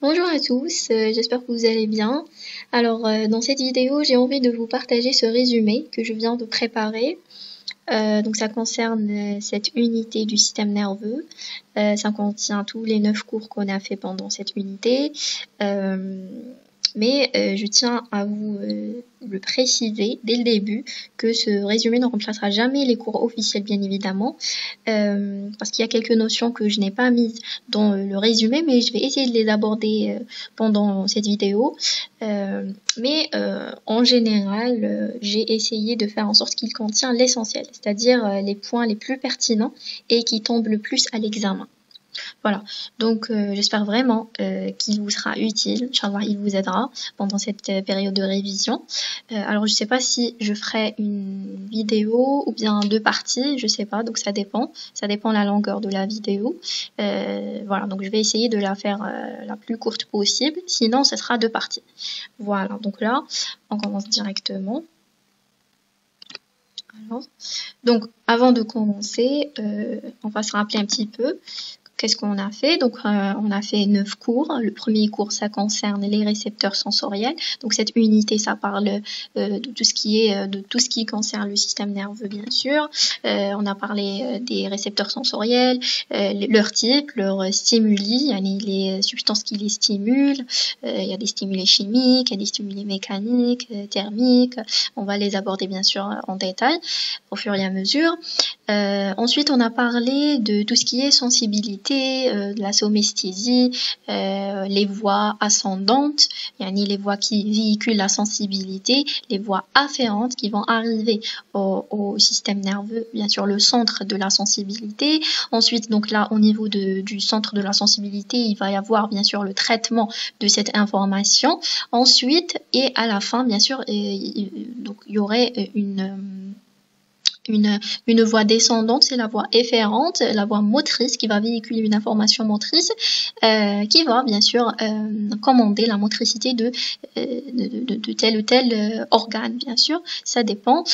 Bonjour à tous, j'espère que vous allez bien. Alors, dans cette vidéo, j'ai envie de vous partager ce résumé que je viens de préparer. Donc, ça concerne cette unité du système nerveux. Ça contient tous les 9 cours qu'on a fait pendant cette unité. Mais je tiens à vous le préciser dès le début que ce résumé ne remplacera jamais les cours officiels, bien évidemment, parce qu'il y a quelques notions que je n'ai pas mises dans le résumé, mais je vais essayer de les aborder pendant cette vidéo. Mais en général, j'ai essayé de faire en sorte qu'il contient l'essentiel, c'est-à-dire les points les plus pertinents et qui tombent le plus à l'examen. Voilà, donc j'espère vraiment qu'il vous sera utile, Inch'Allah, il vous aidera pendant cette période de révision. Alors je sais pas si je ferai une vidéo ou bien 2 parties, je sais pas, donc ça dépend de la longueur de la vidéo. Voilà, donc je vais essayer de la faire la plus courte possible, sinon ce sera 2 parties. Voilà, donc là, on commence directement. Alors, donc avant de commencer, on va se rappeler un petit peu. Qu'est-ce qu'on a fait? Donc, on a fait 9 cours. Le premier cours, ça concerne les récepteurs sensoriels. Donc, cette unité, ça parle de tout ce qui concerne le système nerveux, bien sûr. On a parlé des récepteurs sensoriels, leur type, leurs stimuli, les substances qui les stimulent. Il y a des stimuli chimiques, il y a des stimuli mécaniques, thermiques. On va les aborder, bien sûr, en détail au fur et à mesure. Ensuite, on a parlé de tout ce qui est sensibilité, de la somesthésie, les voies ascendantes, les voies qui véhiculent la sensibilité, les voies afférentes qui vont arriver au système nerveux, bien sûr le centre de la sensibilité. Ensuite, donc là, au niveau du centre de la sensibilité, il va y avoir bien sûr le traitement de cette information. Ensuite, et à la fin, bien sûr, donc il y aurait une voie descendante, c'est la voie efférente, la voie motrice qui va véhiculer une information motrice qui va bien sûr commander la motricité de tel ou tel organe, bien sûr, ça dépend.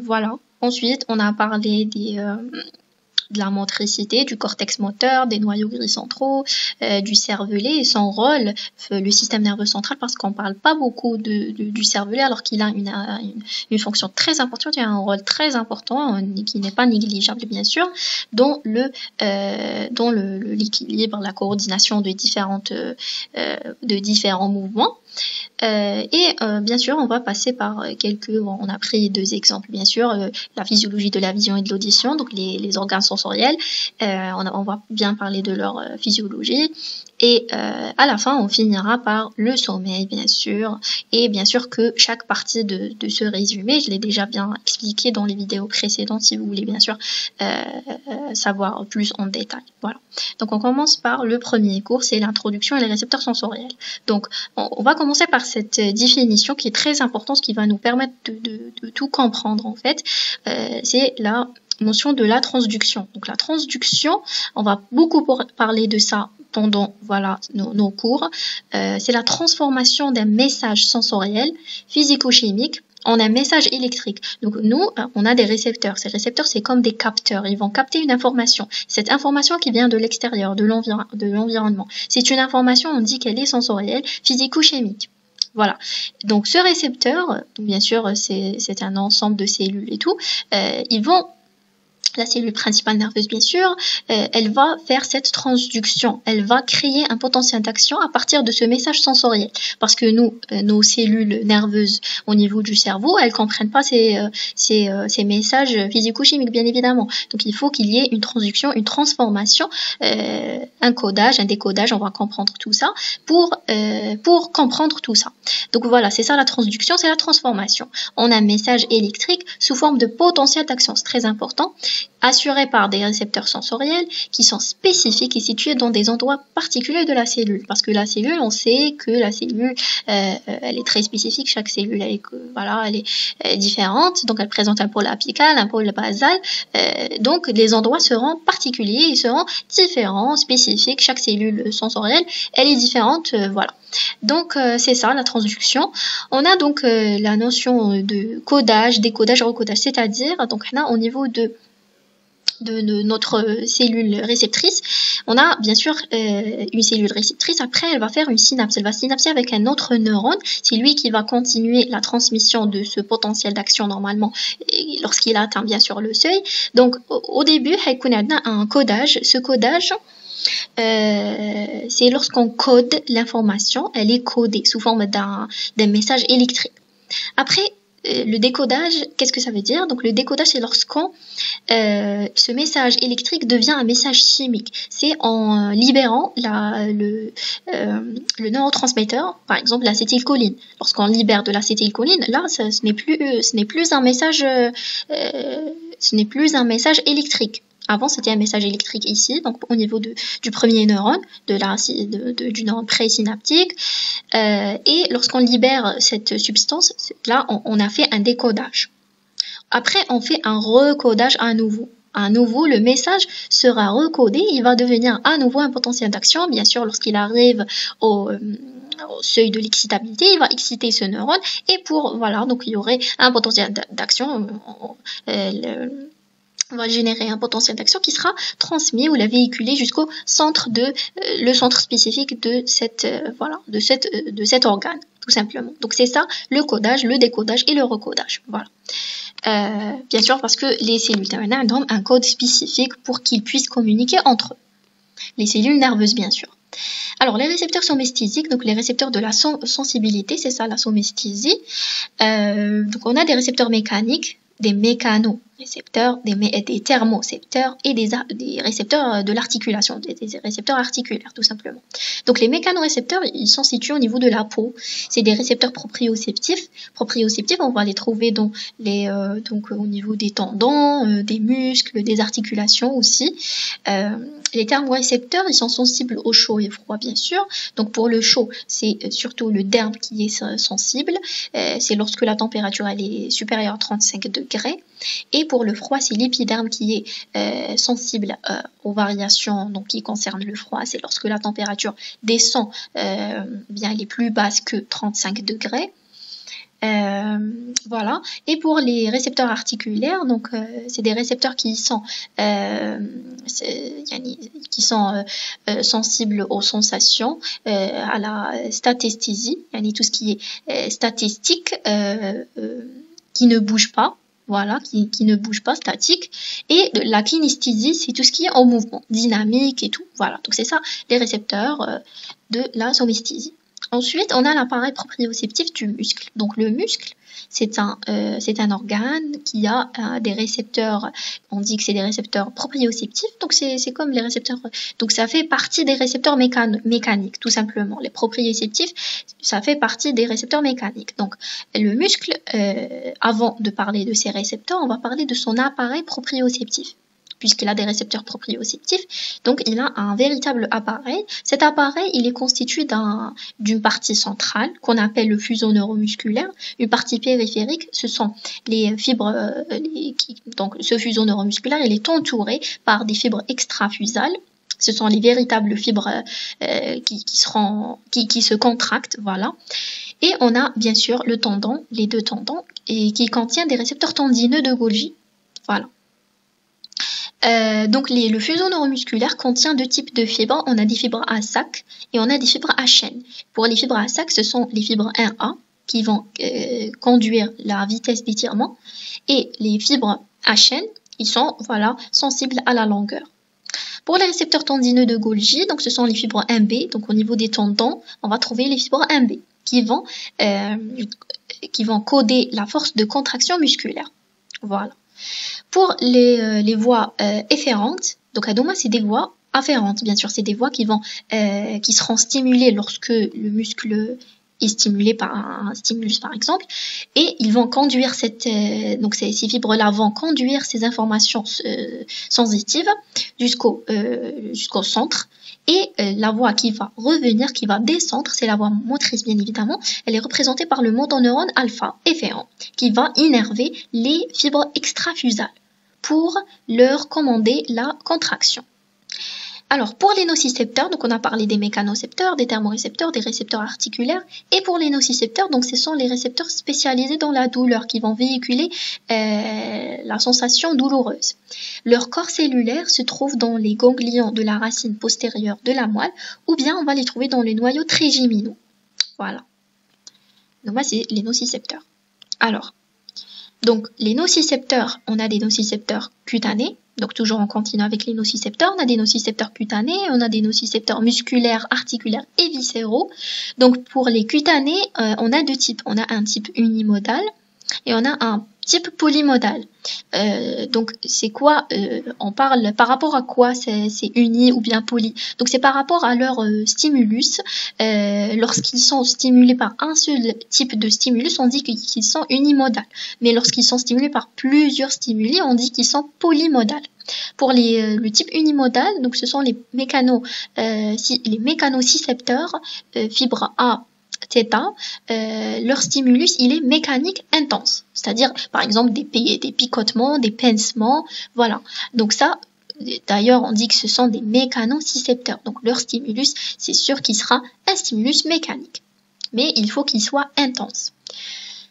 Voilà. Ensuite, on a parlé de la motricité, du cortex moteur, des noyaux gris centraux, du cervelet et son rôle, le système nerveux central, parce qu'on parle pas beaucoup du cervelet alors qu'il a une fonction très importante, il a un rôle très important qui n'est pas négligeable bien sûr, dans l'équilibre, la coordination de différents mouvements. Bien sûr, on va passer par on a pris 2 exemples, bien sûr, la physiologie de la vision et de l'audition, donc les organes sensoriels, on va bien parler de leur physiologie, et à la fin, on finira par le sommeil, bien sûr, et bien sûr que chaque partie de ce résumé, je l'ai déjà bien expliqué dans les vidéos précédentes, si vous voulez bien sûr savoir plus en détail. Voilà. Donc on commence par le premier cours, c'est l'introduction et les récepteurs sensoriels. Donc on va commencer par cette définition qui est très importante, qui va nous permettre de tout comprendre en fait. C'est la notion de la transduction. Donc la transduction, on va beaucoup parler de ça pendant nos cours. C'est la transformation d'un message sensoriel, physico-chimique, en un message électrique. Donc nous, on a des récepteurs. Ces récepteurs, c'est comme des capteurs. Ils vont capter une information. Cette information qui vient de l'extérieur, de l'environnement. C'est une information, on dit qu'elle est sensorielle, physico-chimique. Voilà. Donc ce récepteur, bien sûr, c'est un ensemble de cellules et tout, la cellule principale nerveuse, bien sûr, elle va faire cette transduction. Elle va créer un potentiel d'action à partir de ce message sensoriel. Parce que nos cellules nerveuses au niveau du cerveau, elles comprennent pas ces messages physico-chimiques, bien évidemment. Donc, il faut qu'il y ait une transduction, une transformation, un codage, un décodage, on va comprendre tout ça, pour comprendre tout ça. Donc, voilà, c'est ça la transduction, c'est la transformation. On a un message électrique sous forme de potentiel d'action. C'est très important. Assurés par des récepteurs sensoriels qui sont spécifiques et situés dans des endroits particuliers de la cellule. Parce que la cellule, on sait que la cellule, elle est très spécifique. Chaque cellule, elle est différente. Donc, elle présente un pôle apical, un pôle basal. Donc, les endroits seront particuliers, ils seront différents, spécifiques. Chaque cellule sensorielle, elle est différente. Voilà. Donc, c'est ça, la transduction. On a donc la notion de codage, décodage, recodage. C'est-à-dire, donc là, au niveau notre cellule réceptrice, on a bien sûr une cellule réceptrice. Après, elle va faire une synapse. Elle va synapser avec un autre neurone. C'est lui qui va continuer la transmission de ce potentiel d'action normalement lorsqu'il atteint bien sûr le seuil. Donc, au début, il y a un codage. Ce codage, c'est lorsqu'on code l'information, elle est codée sous forme d'un message électrique. Après, le décodage, qu'est-ce que ça veut dire? Donc le décodage, c'est lorsqu'on ce message électrique devient un message chimique. C'est en libérant le neurotransmetteur, par exemple l'acétylcholine. Lorsqu'on libère de l'acétylcholine, là, ce n'est plus un message électrique. Avant, c'était un message électrique ici, donc au niveau du premier neurone, du neurone présynaptique. Et lorsqu'on libère cette substance, là, on a fait un décodage. Après, on fait un recodage à nouveau. À nouveau, le message sera recodé, il va devenir à nouveau un potentiel d'action. Bien sûr, lorsqu'il arrive au seuil de l'excitabilité, il va exciter ce neurone. Et donc il y aurait un potentiel d'action. On va générer un potentiel d'action qui sera transmis ou la véhiculé jusqu'au centre le centre spécifique de cet organe, tout simplement. Donc c'est ça, le codage, le décodage et le recodage. Voilà. Bien sûr, parce que les cellules terminales ont un code spécifique pour qu'ils puissent communiquer entre eux. Les cellules nerveuses, bien sûr. Alors, les récepteurs somesthésiques, donc les récepteurs de la sensibilité, c'est ça la somesthésie. Donc on a des récepteurs mécaniques, des mécanorécepteurs, des thermorécepteurs et des récepteurs de l'articulation, des récepteurs articulaires tout simplement. Donc les mécanorécepteurs, ils sont situés au niveau de la peau. C'est des récepteurs proprioceptifs. Proprioceptifs, on va les trouver donc au niveau des tendons, des muscles, des articulations aussi. Les thermorécepteurs, ils sont sensibles au chaud et au froid bien sûr. Donc pour le chaud, c'est surtout le derme qui est sensible. C'est lorsque la température elle est supérieure à 35 degrés. Et pour le froid, c'est l'épiderme qui est sensible aux variations donc qui concernent le froid. C'est lorsque la température descend, bien elle est plus basse que 35 degrés. Voilà. Et pour les récepteurs articulaires, donc c'est des récepteurs qui sont sensibles aux sensations, à la statesthésie, tout ce qui est statistique, qui ne bouge pas. Voilà, qui ne bouge pas, statique. Et la kinesthésie, c'est tout ce qui est en mouvement, dynamique et tout. Voilà, donc c'est ça les récepteurs de la somesthésie. Ensuite, on a l'appareil proprioceptif du muscle. Donc le muscle, c'est un organe qui a des récepteurs, on dit que c'est des récepteurs proprioceptifs, donc c'est comme les récepteurs, donc ça fait partie des récepteurs mécaniques, tout simplement. Les proprioceptifs, ça fait partie des récepteurs mécaniques. Donc le muscle, avant de parler de ses récepteurs, on va parler de son appareil proprioceptif, puisqu'il a des récepteurs proprioceptifs. Donc, il a un véritable appareil. Cet appareil, il est constitué d'une partie centrale, qu'on appelle le fuseau neuromusculaire. Une partie périphérique, ce sont les fibres, donc ce fuseau neuromusculaire, il est entouré par des fibres extrafusales. Ce sont les véritables fibres qui se contractent, voilà. Et on a, bien sûr, le tendon, les deux tendons, et qui contient des récepteurs tendineux de Golgi. Voilà. Donc le fuseau neuromusculaire contient deux types de fibres. On a des fibres à sac et on a des fibres à chaîne. Pour les fibres à sac, ce sont les fibres 1A qui vont conduire la vitesse d'étirement, et les fibres à chaîne, ils sont sensibles à la longueur. Pour les récepteurs tendineux de Golgi, donc ce sont les fibres 1B. Donc au niveau des tendons, on va trouver les fibres 1B qui vont coder la force de contraction musculaire. Voilà. Pour les voies efférentes, donc à Doma, c'est des voies afférentes, bien sûr, c'est des voies qui seront stimulées lorsque le muscle est stimulé par un stimulus par exemple, et ils vont conduire ces fibres-là vont conduire ces informations sensitives jusqu'au centre. Et la voie qui va revenir, qui va descendre, c'est la voie motrice bien évidemment. Elle est représentée par le motoneurone alpha efférent qui va innerver les fibres extrafusales pour leur commander la contraction. Alors, pour les nocicepteurs, donc on a parlé des mécanocepteurs, des thermorécepteurs, des récepteurs articulaires. Et pour les nocicepteurs, donc ce sont les récepteurs spécialisés dans la douleur qui vont véhiculer la sensation douloureuse. Leur corps cellulaire se trouve dans les ganglions de la racine postérieure de la moelle, ou bien on va les trouver dans les noyaux trigéminaux. Voilà. Donc là, c'est les nocicepteurs. Alors, donc les nocicepteurs, on a des nocicepteurs cutanés. Donc toujours on continue avec les nocicepteurs, on a des nocicepteurs cutanés, on a des nocicepteurs musculaires, articulaires et viscéraux. Donc pour les cutanés, on a deux types. On a un type unimodal et on a un type polymodal. Donc c'est quoi on parle par rapport à quoi c'est uni ou bien poly. Donc c'est par rapport à leur stimulus. Lorsqu'ils sont stimulés par un seul type de stimulus, on dit qu'ils sont unimodales. Mais lorsqu'ils sont stimulés par plusieurs stimuli, on dit qu'ils sont polymodales. Pour le type unimodal, donc ce sont les mécanocicepteurs, fibre A, θ, leur stimulus il est mécanique intense, c'est-à-dire par exemple des picotements, des pincements, voilà. Donc ça, d'ailleurs on dit que ce sont des mécanocicepteurs, donc leur stimulus c'est sûr qu'il sera un stimulus mécanique, mais il faut qu'il soit intense.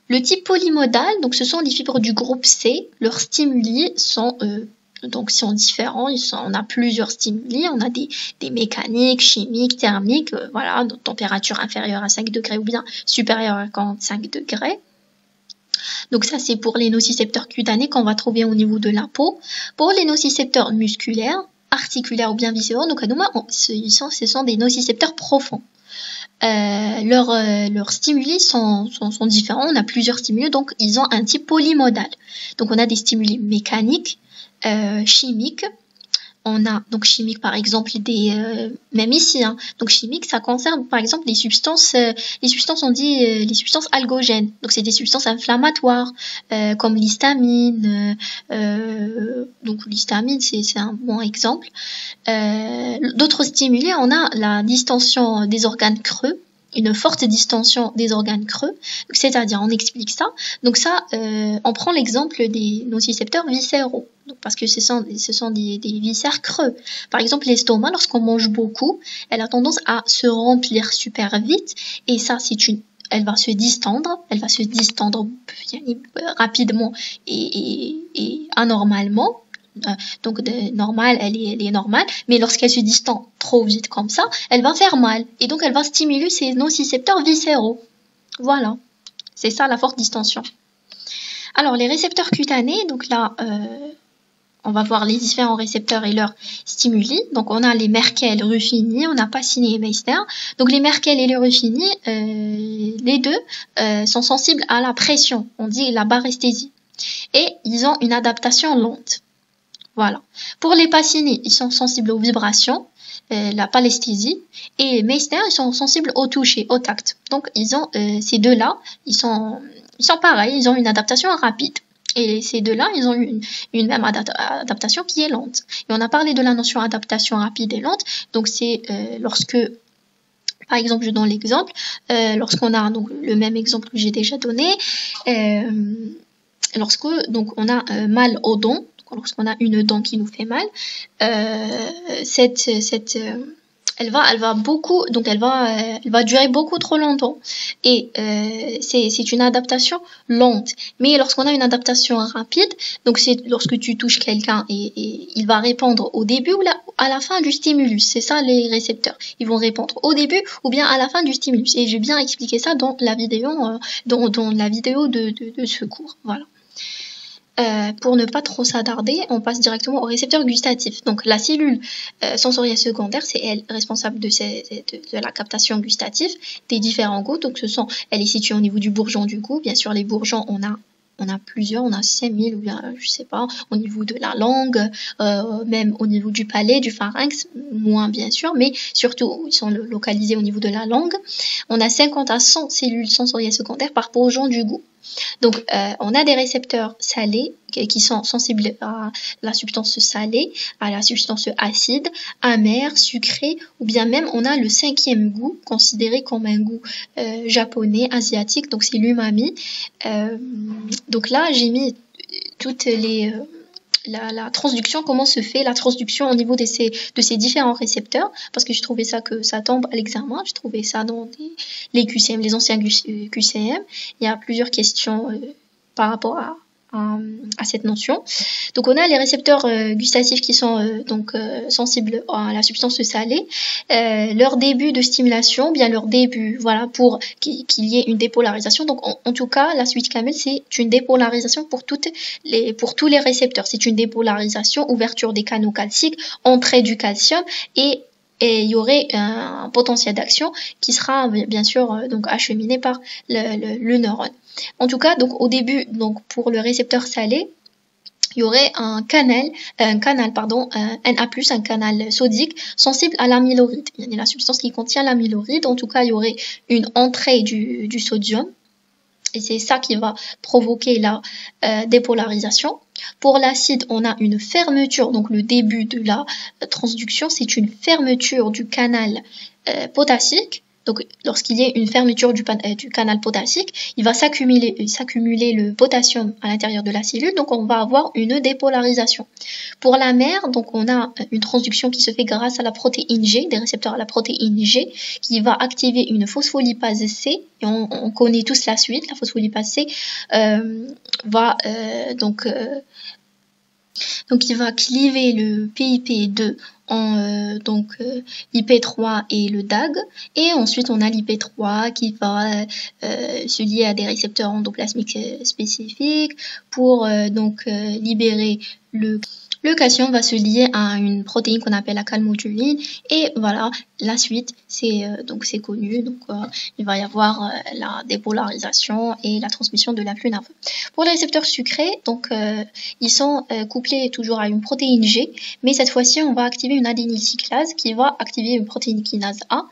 Le type polymodal, donc ce sont les fibres du groupe C, leurs stimuli sont différents, on a plusieurs stimuli, on a des mécaniques, chimiques, thermiques, voilà, de température inférieure à 5 degrés ou bien supérieure à 45 degrés. Donc ça c'est pour les nocicepteurs cutanés qu'on va trouver au niveau de la peau. Pour les nocicepteurs musculaires, articulaires ou bien viscéraux, donc ce sont des nocicepteurs profonds. Leurs stimuli sont différents, on a plusieurs stimuli, donc ils ont un type polymodal. Donc on a des stimuli mécaniques, chimiques, on a donc chimique par exemple même ici, hein, donc chimique ça concerne par exemple les substances on dit les substances algogènes, donc c'est des substances inflammatoires comme l'histamine, donc l'histamine c'est un bon exemple. D'autres stimuli, on a la distension des organes creux, une forte distension des organes creux, c'est-à-dire on explique ça. Donc ça, on prend l'exemple des nocicepteurs viscéraux, donc parce que ce sont des viscères creux. Par exemple, l'estomac, lorsqu'on mange beaucoup, elle a tendance à se remplir super vite, et ça, elle va se distendre rapidement et anormalement. Donc normal, elle est normale, mais lorsqu'elle se distend trop vite comme ça, elle va faire mal et donc elle va stimuler ses nocicepteurs viscéraux. Voilà, c'est ça la forte distension. Alors les récepteurs cutanés, donc là on va voir les différents récepteurs et leurs stimuli. Donc on a les Merkel, Ruffini, on a Pacini et Meissner. Donc les Merkel et les Ruffini, les deux sont sensibles à la pression, on dit la baresthésie, et ils ont une adaptation lente. Voilà. Pour les Pacini, ils sont sensibles aux vibrations, la palesthésie, et Meissner, ils sont sensibles au toucher, au tact. Donc ils ont ces deux-là, ils sont pareils, ils ont une adaptation rapide. Et ces deux-là, ils ont une même adaptation qui est lente. Et on a parlé de la notion adaptation rapide et lente. Donc c'est lorsque, par exemple, je donne l'exemple, lorsqu'on a donc le même exemple que j'ai déjà donné, lorsque donc on a mal aux dents. Lorsqu'on a une dent qui nous fait mal, elle va beaucoup, donc elle va durer beaucoup trop longtemps. Et c'est une adaptation lente. Mais lorsqu'on a une adaptation rapide, donc c'est lorsque tu touches quelqu'un et il va répondre au début ou à la fin du stimulus. C'est ça les récepteurs. Ils vont répondre au début ou bien à la fin du stimulus. Et j'ai bien expliqué ça dans la vidéo, dans la vidéo de ce cours. Voilà. Pour ne pas trop s'attarder, on passe directement au récepteur gustatif. Donc la cellule sensorielle secondaire, c'est elle responsable de la captation gustative des différents goûts. Donc elle est située au niveau du bourgeon du goût. Bien sûr, les bourgeons, on a plusieurs, on a 5000 ou bien, je sais pas, au niveau de la langue, même au niveau du palais, du pharynx, moins bien sûr, mais surtout, ils sont localisés au niveau de la langue. On a 50 à 100 cellules sensorielles secondaires par bourgeon du goût. Donc, on a des récepteurs salés qui sont sensibles à la substance salée, à la substance acide, amère, sucrée, ou bien même on a le 5e goût, considéré comme un goût japonais, asiatique, donc c'est l'umami. Donc là, j'ai mis toutes les la transduction, comment se fait la transduction au niveau de ces différents récepteurs, parce que je trouvais ça que ça tombe à l'examen, je trouvais ça dans les QCM, les anciens QCM. Il y a plusieurs questions par rapport à cette notion. Donc on a les récepteurs gustatifs qui sont sensibles à la substance salée. Leur début de stimulation, bien leur début, voilà, pour qu'il y ait une dépolarisation. Donc en tout cas, la suite camel, c'est une dépolarisation pour tous les récepteurs. C'est une dépolarisation, ouverture des canaux calciques, entrée du calcium et il y aurait un potentiel d'action qui sera bien sûr donc acheminé par le neurone. En tout cas, donc au début, donc pour le récepteur salé, il y aurait un canal, Na+, un canal sodique sensible à l'amyloride. Il y a la substance qui contient l'amyloride. En tout cas, il y aurait une entrée du sodium. Et c'est ça qui va provoquer la dépolarisation. Pour l'acide, on a une fermeture, donc le début de la transduction, c'est une fermeture du canal potassique. Donc, lorsqu'il y a une fermeture du canal potassique, il va s'accumuler le potassium à l'intérieur de la cellule, donc on va avoir une dépolarisation. Pour la mère, donc on a une transduction qui se fait grâce à la protéine G, des récepteurs à la protéine G, qui va activer une phospholipase C, et on connaît tous la suite. La phospholipase C donc il va cliver le PIP2 en IP3 et le DAG, et ensuite on a l'IP3 qui va se lier à des récepteurs endoplasmiques spécifiques pour libérer le calcium va se lier à une protéine qu'on appelle la calmodulline, et voilà, la suite c'est connu, donc il va y avoir la dépolarisation et la transmission de l'influx nerveux. Pour les récepteurs sucrés, donc ils sont couplés toujours à une protéine G, mais cette fois-ci on va activer une adénylcyclase qui va activer une protéine kinase A.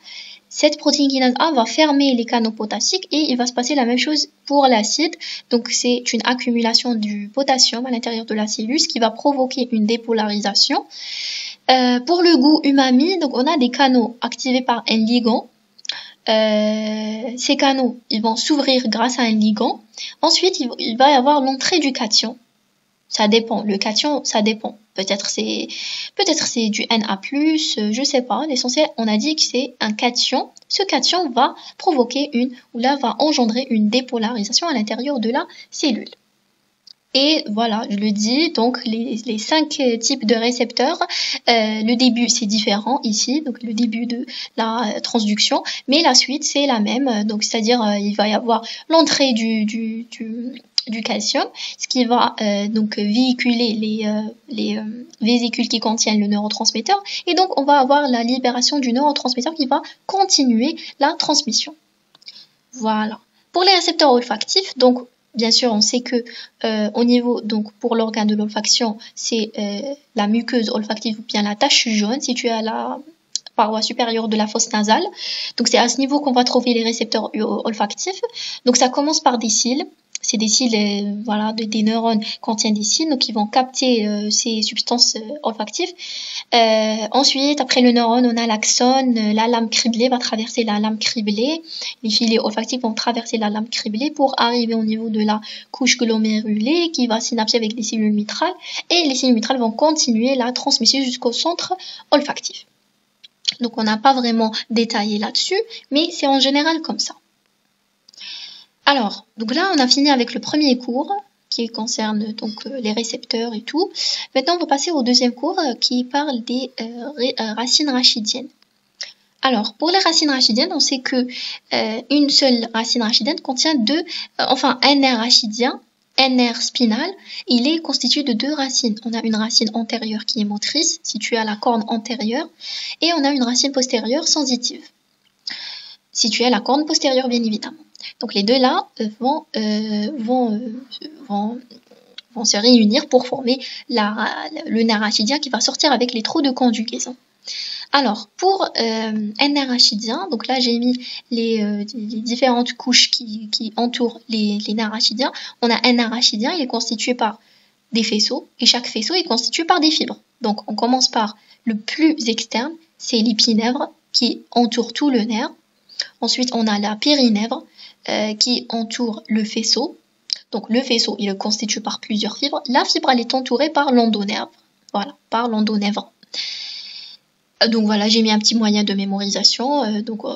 Cette protéine kinase A va fermer les canaux potassiques et il va se passer la même chose pour l'acide. Donc c'est une accumulation du potassium à l'intérieur de la cellule, ce qui va provoquer une dépolarisation. Pour le goût umami, donc on a des canaux activés par un ligand. Ces canaux, ils vont s'ouvrir grâce à un ligand. Ensuite, il va y avoir l'entrée du cation. Ça dépend. Le cation, ça dépend. Peut-être c'est du Na+, je sais pas. L'essentiel, on a dit que c'est un cation. Ce cation va provoquer va engendrer une dépolarisation à l'intérieur de la cellule. Et voilà, je le dis, donc les 5 types de récepteurs, le début c'est différent ici, donc le début de la transduction, mais la suite c'est la même, donc c'est-à-dire il va y avoir l'entrée du calcium, ce qui va véhiculer les vésicules qui contiennent le neurotransmetteur, et donc on va avoir la libération du neurotransmetteur qui va continuer la transmission. Voilà. Pour les récepteurs olfactifs, donc bien sûr, on sait que au niveau, donc pour l'organe de l'olfaction, c'est la muqueuse olfactive ou bien la tache jaune située à la paroi supérieure de la fosse nasale. Donc c'est à ce niveau qu'on va trouver les récepteurs olfactifs. Donc ça commence par des cils. C'est des cils, des neurones contiennent des cils, donc ils vont capter ces substances olfactives. Ensuite, après le neurone, on a l'axone, la lame criblée va traverser la lame criblée. Les filets olfactifs vont traverser la lame criblée pour arriver au niveau de la couche glomérulée qui va synapser avec les cellules mitrales. Et les cellules mitrales vont continuer la transmission jusqu'au centre olfactif. Donc on n'a pas vraiment détaillé là-dessus, mais c'est en général comme ça. Alors, donc là, on a fini avec le premier cours qui concerne donc les récepteurs et tout. Maintenant, on va passer au deuxième cours qui parle des racines rachidiennes. Alors, pour les racines rachidiennes, on sait que une seule racine rachidienne contient un nerf rachidien, un nerf spinal. Il est constitué de 2 racines. On a une racine antérieure qui est motrice, située à la corne antérieure, et on a une racine postérieure sensitive, située à la corne postérieure, bien évidemment. Donc les deux là vont se réunir pour former le nerf rachidien qui va sortir avec les trous de conjugaison. Alors pour un nerf rachidien, donc là j'ai mis les différentes couches qui entourent les nerfs rachidiens. On a un nerf rachidien, il est constitué par des faisceaux et chaque faisceau est constitué par des fibres. Donc on commence par le plus externe, c'est l'épinèvre qui entoure tout le nerf. Ensuite on a la périnèvre qui entoure le faisceau. Donc le faisceau, il est constitué par plusieurs fibres. La fibre, elle est entourée par l'endonerve. Voilà, par l'endonèvre. Donc voilà, j'ai mis un petit moyen de mémorisation.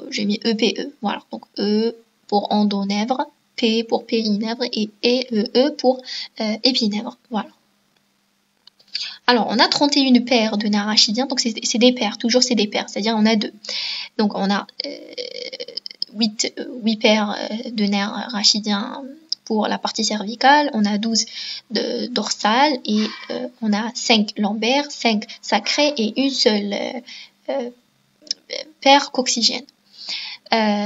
J'ai mis EPE. Voilà, donc E pour endonèvre, P pour périnèvre et E pour épinèvre. Voilà. Alors, on a 31 paires de nerfs rachidiens, donc c'est des paires, toujours c'est des paires, c'est-à-dire on a 2. Donc on a 8 paires de nerfs rachidiens pour la partie cervicale, on a 12 de dorsales et on a 5 lombaires, 5 sacrés et une seule paire coccygène.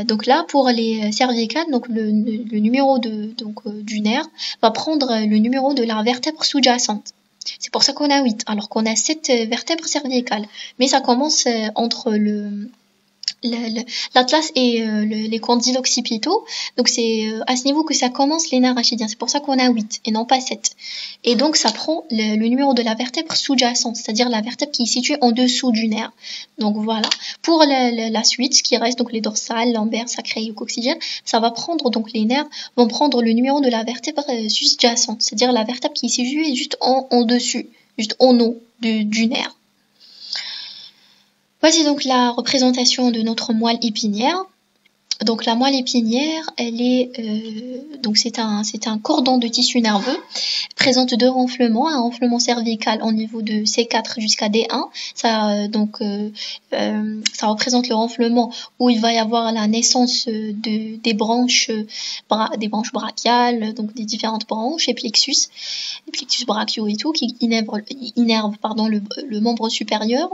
Donc là, pour les cervicales, donc le numéro du nerf va prendre le numéro de la vertèbre sous-jacente. C'est pour ça qu'on a 8, alors qu'on a 7 vertèbres cervicales. Mais ça commence entre l'atlas et les condyles occipitaux. Donc c'est à ce niveau que ça commence les nerfs rachidiens. C'est pour ça qu'on a 8 et non pas 7. Et donc ça prend le numéro de la vertèbre sous-jacente, c'est-à-dire la vertèbre qui est située en dessous du nerf. Donc voilà. Pour la suite, ce qui reste, donc les dorsales, lombaires, sacrés et coccygènes, ça va prendre, donc les nerfs vont prendre le numéro de la vertèbre sous-jacente, c'est-à-dire la vertèbre qui est située juste en dessus, juste en haut du nerf. Voici donc la représentation de notre moelle épinière. Donc la moelle épinière, elle est donc c'est un cordon de tissu nerveux, présente 2 renflements, un renflement cervical au niveau de C4 jusqu'à D1. Ça ça représente le renflement où il va y avoir la naissance des branches brachiales, donc des différentes branches et plexus brachiaux et tout qui innervent le membre supérieur.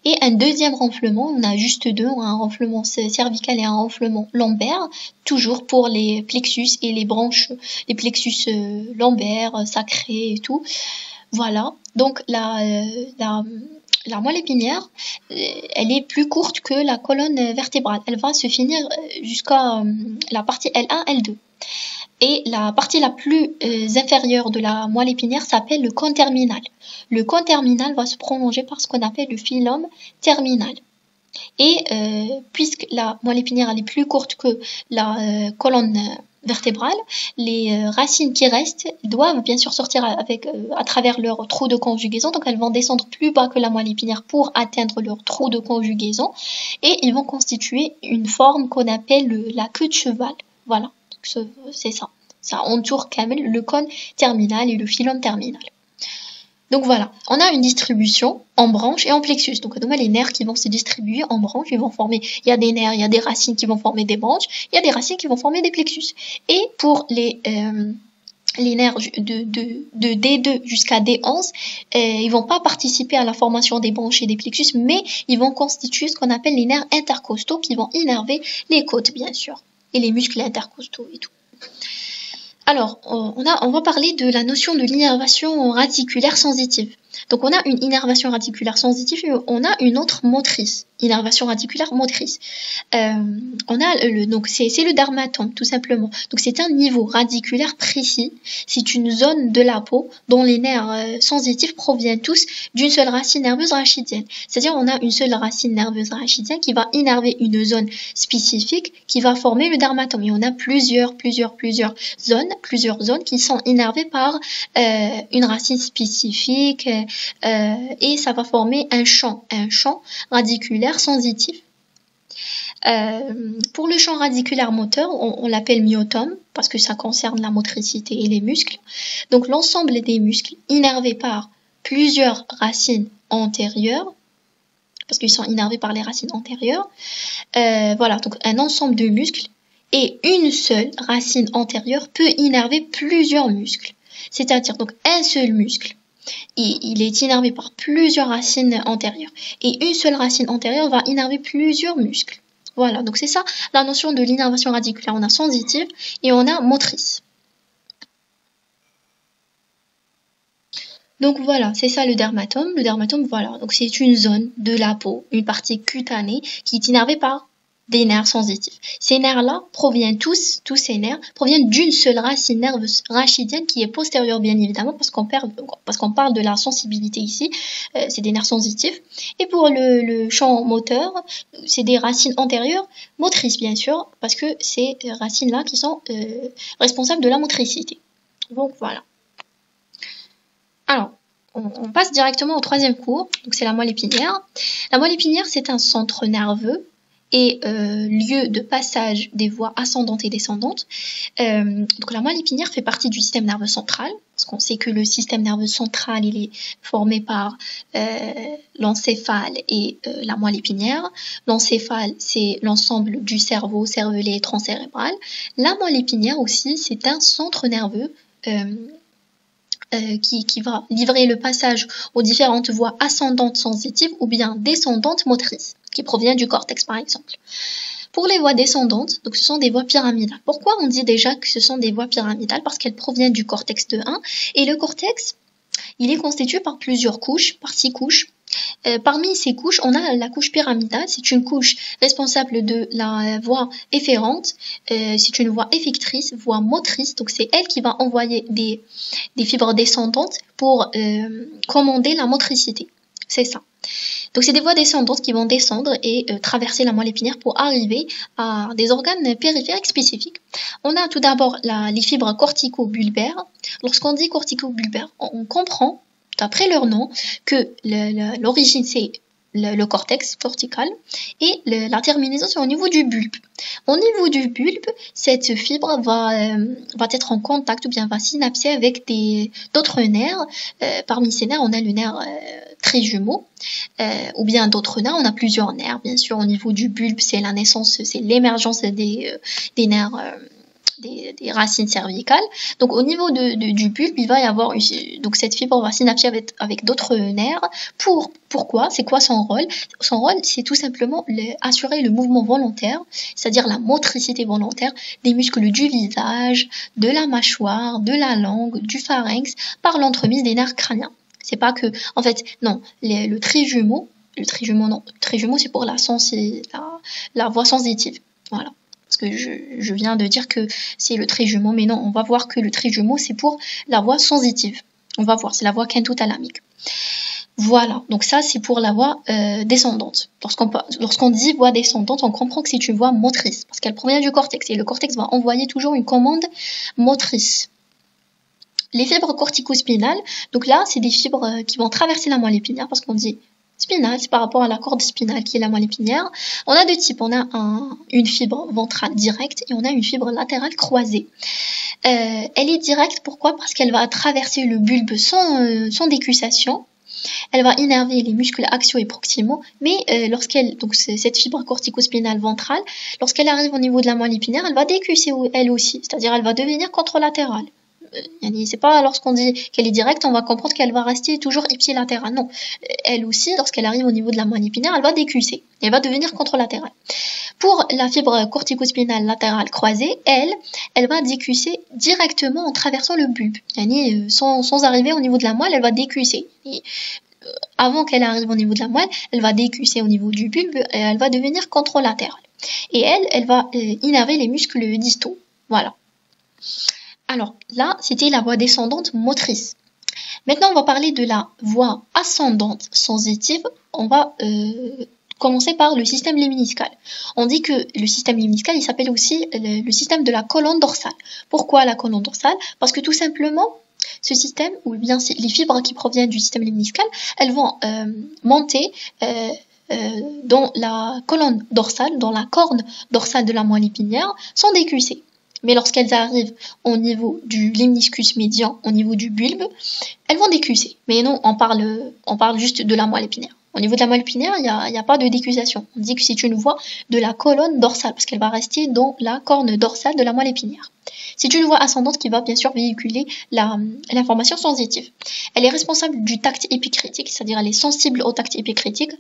Et un deuxième renflement, on a juste 2, un renflement cervical et un renflement lombaire, toujours pour les plexus et les branches, les plexus lombaires, sacrés et tout. Voilà, donc la moelle épinière, elle est plus courte que la colonne vertébrale. Elle va se finir jusqu'à la partie L1, L2. Et la partie la plus inférieure de la moelle épinière s'appelle le cône terminal. Le cône terminal va se prolonger par ce qu'on appelle le phylum terminal. Et puisque la moelle épinière elle est plus courte que la colonne vertébrale, les racines qui restent doivent bien sûr sortir à travers leur trou de conjugaison. Donc elles vont descendre plus bas que la moelle épinière pour atteindre leur trou de conjugaison. Et ils vont constituer une forme qu'on appelle la queue de cheval. Voilà, c'est ça. Ça entoure quand même le cône terminal et le phylum terminal. Donc voilà, on a une distribution en branches et en plexus. Donc on a les nerfs qui vont se distribuer en branches, ils vont former, il y a des nerfs, il y a des racines qui vont former des branches, il y a des racines qui vont former des plexus. Et pour les nerfs de D2 jusqu'à D11, ils vont pas participer à la formation des branches et des plexus, mais ils vont constituer ce qu'on appelle les nerfs intercostaux qui vont innerver les côtes, bien sûr, et les muscles intercostaux et tout. Alors, on va parler de la notion de l'innervation radiculaire sensitive. Donc, on a une innervation radiculaire sensitive et on a une autre motrice, innervation radiculaire motrice. Donc c'est le dermatome, tout simplement. Donc, c'est un niveau radiculaire précis. C'est une zone de la peau dont les nerfs sensitifs proviennent tous d'une seule racine nerveuse rachidienne. C'est-à-dire, on a une seule racine nerveuse rachidienne qui va innerver une zone spécifique qui va former le dermatome. Et on a plusieurs zones qui sont innervées par une racine spécifique et ça va former un champ radiculaire sensitif. Pour le champ radiculaire moteur, on l'appelle myotome parce que ça concerne la motricité et les muscles. Donc l'ensemble des muscles innervés par plusieurs racines antérieures, parce qu'ils sont innervés par les racines antérieures. Voilà, donc un ensemble de muscles et une seule racine antérieure peut innerver plusieurs muscles. C'est-à-dire donc un seul muscle, il est innervé par plusieurs racines antérieures. Et une seule racine antérieure va innerver plusieurs muscles. Voilà, donc c'est ça la notion de l'innervation radiculaire. On a sensitive et on a motrice. Donc voilà, c'est ça le dermatome. Le dermatome, voilà, donc c'est une zone de la peau, une partie cutanée qui est innervée par des nerfs sensitifs. Ces nerfs-là proviennent tous ces nerfs proviennent d'une seule racine nerveuse rachidienne qui est postérieure bien évidemment parce qu'on parle de la sensibilité ici, c'est des nerfs sensitifs. Et pour le champ moteur, c'est des racines antérieures motrices bien sûr parce que c'est ces racines-là qui sont responsables de la motricité. Donc voilà. Alors, on passe directement au troisième cours, donc c'est la moelle épinière. La moelle épinière, c'est un centre nerveux et lieu de passage des voies ascendantes et descendantes. Donc la moelle épinière fait partie du système nerveux central, parce qu'on sait que le système nerveux central, il est formé par l'encéphale et la moelle épinière. L'encéphale, c'est l'ensemble du cerveau, cervelé et transcérébral. La moelle épinière aussi, c'est un centre nerveux qui va livrer le passage aux différentes voies ascendantes sensitives ou bien descendantes motrices, qui proviennent du cortex par exemple. Pour les voies descendantes, donc ce sont des voies pyramidales. Pourquoi on dit déjà que ce sont des voies pyramidales? Parce qu'elles proviennent du cortex de 1, et le cortex, il est constitué par plusieurs couches, par 6 couches. Parmi ces couches, on a la couche pyramidale, c'est une couche responsable de la voie efférente, c'est une voie effectrice, voie motrice, donc c'est elle qui va envoyer des fibres descendantes pour commander la motricité, c'est ça. Donc c'est des voies descendantes qui vont descendre et traverser la moelle épinière pour arriver à des organes périphériques spécifiques. On a tout d'abord les fibres cortico-bulbaires. Lorsqu'on dit cortico-bulbaire, on comprend, d'après leur nom, que l'origine c'est le cortex cortical et la terminaison c'est au niveau du bulbe. Au niveau du bulbe, cette fibre va être en contact ou bien va synapser avec d'autres nerfs. Parmi ces nerfs, on a le nerf trijumeau ou bien d'autres nerfs. On a plusieurs nerfs, bien sûr. Au niveau du bulbe, c'est la naissance, c'est l'émergence des nerfs. Des racines cervicales. Donc au niveau du bulbe, il va y avoir donc cette fibre va synapser avec d'autres nerfs. Pourquoi? C'est quoi son rôle? Son rôle, c'est tout simplement assurer le mouvement volontaire, c'est-à-dire la motricité volontaire des muscles du visage, de la mâchoire, de la langue, du pharynx, par l'entremise des nerfs crâniens. C'est pas que, en fait, non, le trijumeau, c'est pour la voie sensitive. Voilà. Parce que je viens de dire que c'est le trijumeau, mais non, on va voir que le trijumeau, c'est pour la voie sensitive. On va voir, c'est la voie quintothalamique. Voilà, donc ça, c'est pour la voie descendante. Lorsqu'on dit voie descendante, on comprend que c'est une voie motrice, parce qu'elle provient du cortex, et le cortex va envoyer toujours une commande motrice. Les fibres corticospinales, donc là, c'est des fibres qui vont traverser la moelle épinière, parce qu'on dit spinale, c'est par rapport à la corde spinale qui est la moelle épinière. On a deux types, on a une fibre ventrale directe et on a une fibre latérale croisée. Elle est directe, pourquoi? Parce qu'elle va traverser le bulbe sans décussation. Elle va innerver les muscles axiaux et proximaux, mais donc cette fibre corticospinale ventrale, lorsqu'elle arrive au niveau de la moelle épinière, elle va décusser elle aussi, c'est-à-dire elle va devenir contralatérale. C'est pas lorsqu'on dit qu'elle est directe, on va comprendre qu'elle va rester toujours ipsilatérale. Non, elle aussi, lorsqu'elle arrive au niveau de la moelle épinière, elle va décusser, elle va devenir contralatérale. Pour la fibre corticospinale latérale croisée, elle va décusser directement en traversant le bulbe. Sans arriver au niveau de la moelle, elle va décusser. Avant qu'elle arrive au niveau de la moelle, elle va décusser au niveau du bulbe et elle va devenir contralatérale. Et elle va innerver les muscles distaux. Voilà. Alors là, c'était la voie descendante motrice. Maintenant, on va parler de la voie ascendante sensitive. On va commencer par le système lemniscal. On dit que le système lemniscal, il s'appelle aussi le système de la colonne dorsale. Pourquoi la colonne dorsale? Parce que tout simplement, ce système, ou bien les fibres qui proviennent du système lemniscal, elles vont monter dans la colonne dorsale, dans la corne dorsale de la moelle épinière, sans décusser. Mais lorsqu'elles arrivent au niveau du lemniscus médian, au niveau du bulbe, elles vont décusser. Mais non, on parle juste de la moelle épinière. Au niveau de la moelle épinière, il n'y a pas de décussation. On dit que c'est une voie de la colonne dorsale, parce qu'elle va rester dans la corne dorsale de la moelle épinière. C'est une voie ascendante qui va bien sûr véhiculer l'information sensitive. Elle est responsable du tact épicritique, c'est-à-dire elle est sensible au tact épicritique.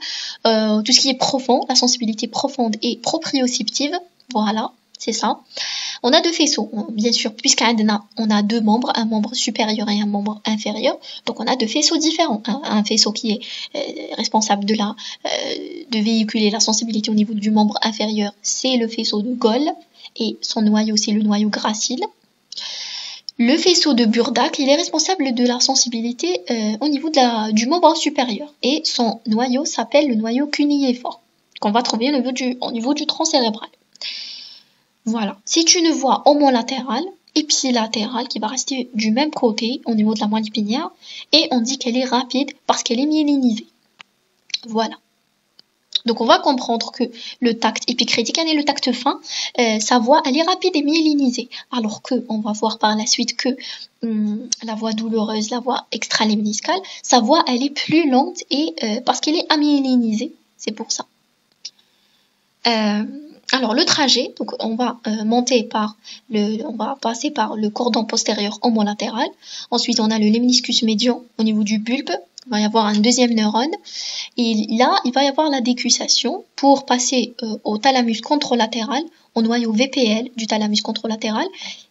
Tout ce qui est profond, la sensibilité profonde et proprioceptive, voilà. C'est ça. On a deux faisceaux, bien sûr, puisqu'on a deux membres, un membre supérieur et un membre inférieur. Donc on a deux faisceaux différents. Un faisceau qui est responsable de véhiculer la sensibilité au niveau du membre inférieur, c'est le faisceau de Goll, et son noyau, c'est le noyau gracile. Le faisceau de Burdak, il est responsable de la sensibilité au niveau du membre supérieur, et son noyau s'appelle le noyau cunéiforme, qu'on va trouver au niveau du tronc cérébral. Voilà, c'est une voie homolatérale épilatérale qui va rester du même côté au niveau de la moelle épinière et on dit qu'elle est rapide parce qu'elle est myélinisée. Voilà. Donc on va comprendre que le tact épicriticane et le tact fin, sa voix elle est rapide et myélinisée, alors que on va voir par la suite que la voix douloureuse, la voix extralémniscale, sa voix elle est plus lente et parce qu'elle est amyélinisée, c'est pour ça. Alors le trajet, donc on va on va passer par le cordon postérieur homolatéral. Ensuite on a le lemniscus médian au niveau du bulbe. Il va y avoir un deuxième neurone. Et là, il va y avoir la décussation pour passer au thalamus contralatéral, au noyau VPL du thalamus contralatéral.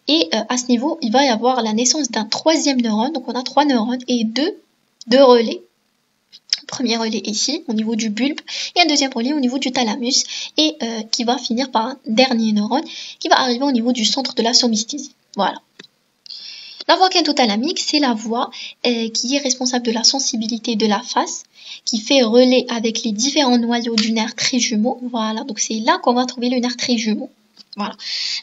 Et à ce niveau, il va y avoir la naissance d'un troisième neurone. Donc on a 3 neurones et deux relais. Premier relais ici, au niveau du bulbe, et un deuxième relais au niveau du thalamus, et qui va finir par un dernier neurone qui va arriver au niveau du centre de la somesthésie. Voilà. La voix quintothalamique, c'est la voix qui est responsable de la sensibilité de la face, qui fait relais avec les différents noyaux du nerf trijumeau. Voilà, donc c'est là qu'on va trouver le nerf trijumeau. Voilà.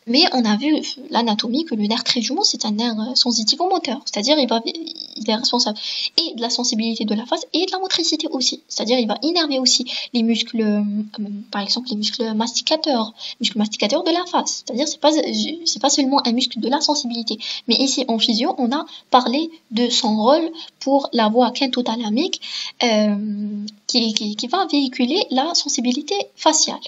Mais on a vu l'anatomie que le nerf trijumeau, c'est un nerf sensitivo-moteur, c'est-à-dire il est responsable et de la sensibilité de la face et de la motricité aussi, c'est-à-dire il va innerver aussi les muscles, par exemple les muscles masticateurs de la face, c'est-à-dire c'est pas seulement un muscle de la sensibilité, mais ici en physio, on a parlé de son rôle pour la voie quintothalamique qui va véhiculer la sensibilité faciale.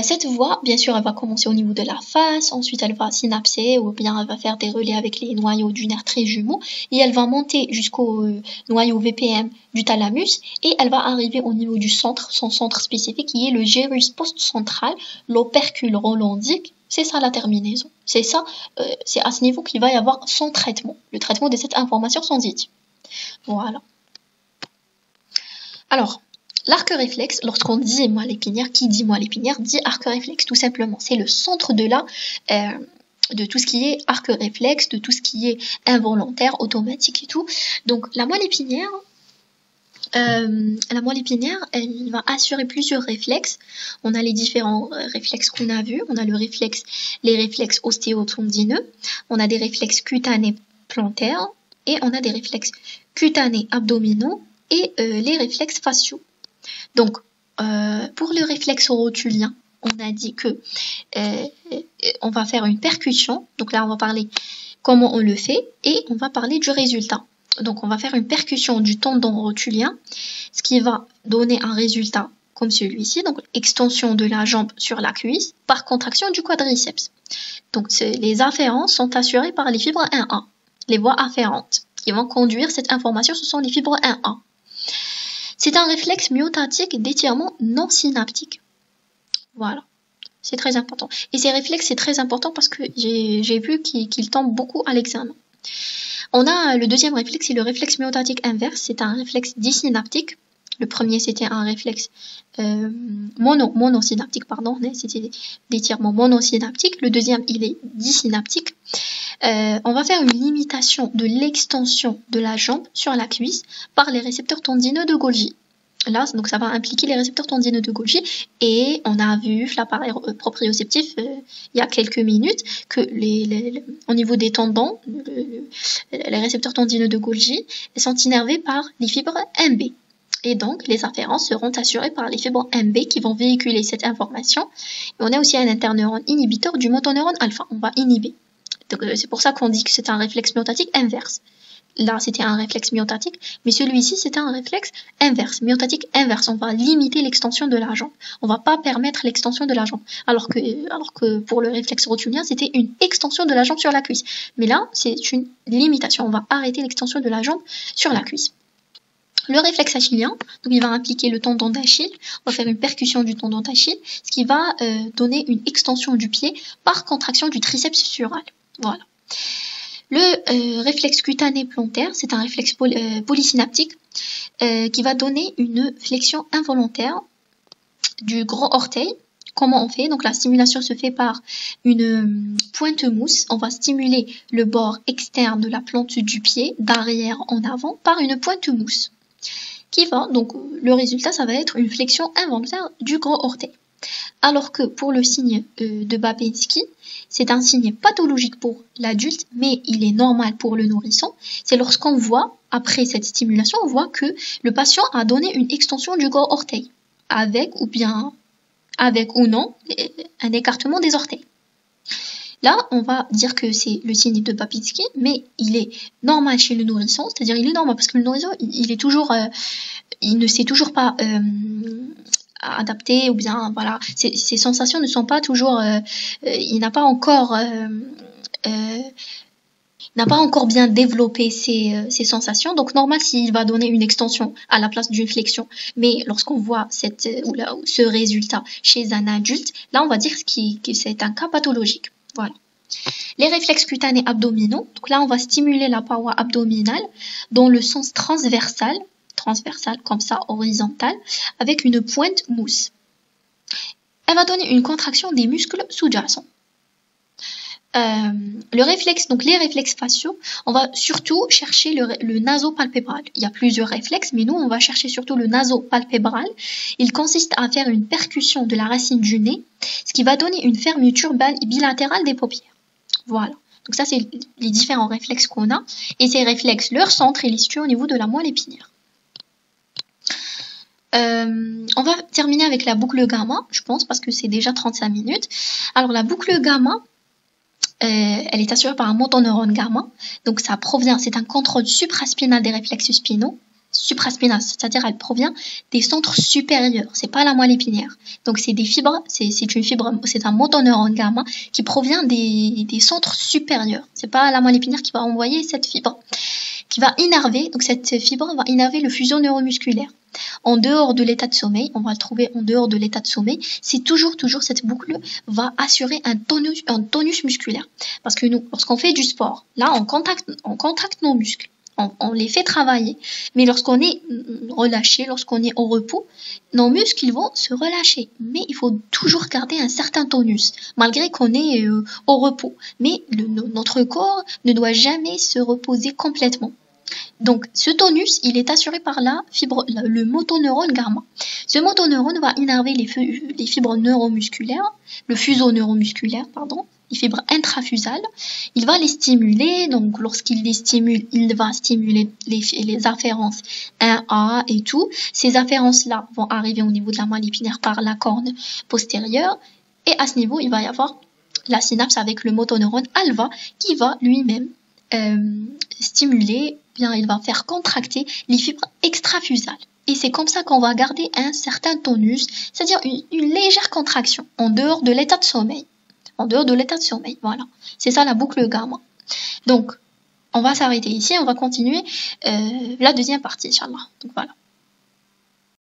Cette voie, bien sûr, elle va commencer au niveau de la face, ensuite elle va synapser ou bien elle va faire des relais avec les noyaux du nerf trijumeau et elle va monter jusqu'au noyau VPM du thalamus et elle va arriver au niveau du centre, son centre spécifique qui est le gyrus postcentral, l'opercule rolandique. C'est ça la terminaison. C'est ça, c'est à ce niveau qu'il va y avoir son traitement, le traitement de cette information sensitive. Voilà. Alors, l'arc réflexe, lorsqu'on dit moelle épinière, qui dit moelle épinière dit arc réflexe, tout simplement. C'est le centre de tout ce qui est arc réflexe, de tout ce qui est involontaire, automatique et tout. Donc la moelle épinière, elle va assurer plusieurs réflexes. On a les différents réflexes qu'on a vus. On a les réflexes ostéotendineux. On a des réflexes cutanés plantaires et on a des réflexes cutanés abdominaux et les réflexes faciaux. Donc, pour le réflexe rotulien, on a dit que on va faire une percussion. Donc là, on va parler comment on le fait et on va parler du résultat. Donc, on va faire une percussion du tendon rotulien, ce qui va donner un résultat comme celui-ci. Donc, extension de la jambe sur la cuisse par contraction du quadriceps. Donc, les afférences sont assurées par les fibres 1A. Les voies afférentes qui vont conduire cette information, ce sont les fibres 1A. C'est un réflexe myotatique d'étirement non synaptique. Voilà, c'est très important. Et ces réflexes, c'est très important parce que j'ai vu qu'ils tombent beaucoup à l'examen. On a le deuxième réflexe, c'est le réflexe myotatique inverse. C'est un réflexe disynaptique. Le premier, c'était un réflexe monosynaptique, pardon. C'était d'étirement monosynaptique. Le deuxième, il est disynaptique. On va faire une limitation de l'extension de la jambe sur la cuisse par les récepteurs tendineux de Golgi. Là, donc ça va impliquer les récepteurs tendineux de Golgi et on a vu l'appareil proprioceptif il y a quelques minutes que au niveau des tendons, les récepteurs tendineux de Golgi sont innervés par les fibres MB. Et donc, les afférences seront assurées par les fibres MB qui vont véhiculer cette information. Et on a aussi un interneurone inhibiteur du motoneurone alpha. On va inhiber. Donc, c'est pour ça qu'on dit que c'est un réflexe myotatique inverse. Là, c'était un réflexe myotatique, mais celui-ci, c'était un réflexe inverse, myotatique inverse. On va limiter l'extension de la jambe. On va pas permettre l'extension de la jambe. Alors que pour le réflexe rotulien, c'était une extension de la jambe sur la cuisse. Mais là, c'est une limitation. On va arrêter l'extension de la jambe sur la cuisse. Le réflexe achillien, donc il va impliquer le tendon d'Achille. On va faire une percussion du tendon d'Achille, ce qui va donner une extension du pied par contraction du triceps sural. Voilà. Le réflexe cutané plantaire, c'est un réflexe polysynaptique qui va donner une flexion involontaire du grand orteil. Comment on fait? Donc la stimulation se fait par une pointe mousse. On va stimuler le bord externe de la plante du pied, d'arrière en avant, par une pointe mousse. Donc le résultat, ça va être une flexion involontaire du grand orteil. Alors que pour le signe de Babinski, c'est un signe pathologique pour l'adulte, mais il est normal pour le nourrisson. C'est lorsqu'on voit, après cette stimulation, on voit que le patient a donné une extension du gros orteil, avec ou non un écartement des orteils. Là, on va dire que c'est le signe de Babinski, mais il est normal chez le nourrisson, c'est-à-dire il est normal parce que le nourrisson, il ne sait toujours pas adapté, ou bien voilà, ces sensations ne sont pas toujours, il n'a pas encore bien développé ces sensations, donc normal s'il va donner une extension à la place d'une flexion. Mais lorsqu'on voit ce résultat chez un adulte, là on va dire que c'est un cas pathologique. Voilà. Les réflexes cutanés abdominaux, donc là on va stimuler la paroi abdominale dans le sens transversal comme ça, horizontale, avec une pointe mousse. Elle va donner une contraction des muscles sous-jacents. Les réflexes faciaux, on va surtout chercher le nasopalpébral. Il y a plusieurs réflexes, mais nous, on va chercher surtout le nasopalpébral. Il consiste à faire une percussion de la racine du nez, ce qui va donner une fermeture bilatérale des paupières. Voilà. Donc ça, c'est les différents réflexes qu'on a. Et ces réflexes, leur centre est situé au niveau de la moelle épinière. On va terminer avec la boucle gamma, je pense, parce que c'est déjà 35 minutes. Alors, la boucle gamma, elle est assurée par un motoneurone gamma. Donc, c'est un contrôle supraspinal des réflexes spinaux. Supraspinal, c'est-à-dire elle provient des centres supérieurs. C'est pas la moelle épinière. Donc, c'est des fibres, c'est un motoneurone gamma qui provient des centres supérieurs. C'est pas la moelle épinière qui va envoyer cette fibre, qui va innerver. Donc, cette fibre va innerver le fuseau neuromusculaire. En dehors de l'état de sommeil, on va le trouver en dehors de l'état de sommeil, c'est toujours cette boucle va assurer un tonus musculaire. Parce que nous, lorsqu'on fait du sport, là, on contracte nos muscles, on les fait travailler. Mais lorsqu'on est relâché, lorsqu'on est au repos, nos muscles, ils vont se relâcher. Mais il faut toujours garder un certain tonus, malgré qu'on est au repos. Mais notre corps ne doit jamais se reposer complètement. Donc, ce tonus, il est assuré par le motoneurone gamma. Ce motoneurone va innerver les fibres neuromusculaires, le fuseau neuromusculaire, les fibres intrafusales. Il va les stimuler, donc lorsqu'il les stimule, il va stimuler les afférences 1A et tout. Ces afférences-là vont arriver au niveau de la moelle épinière par la corne postérieure. Et à ce niveau, il va y avoir la synapse avec le motoneurone alpha qui va lui-même stimuler, bien il va faire contracter les fibres extrafusales. Et c'est comme ça qu'on va garder un certain tonus, c'est-à-dire une légère contraction en dehors de l'état de sommeil. Voilà. C'est ça la boucle gamma. Donc, on va s'arrêter ici, on va continuer la deuxième partie, Inch'Allah. Donc voilà.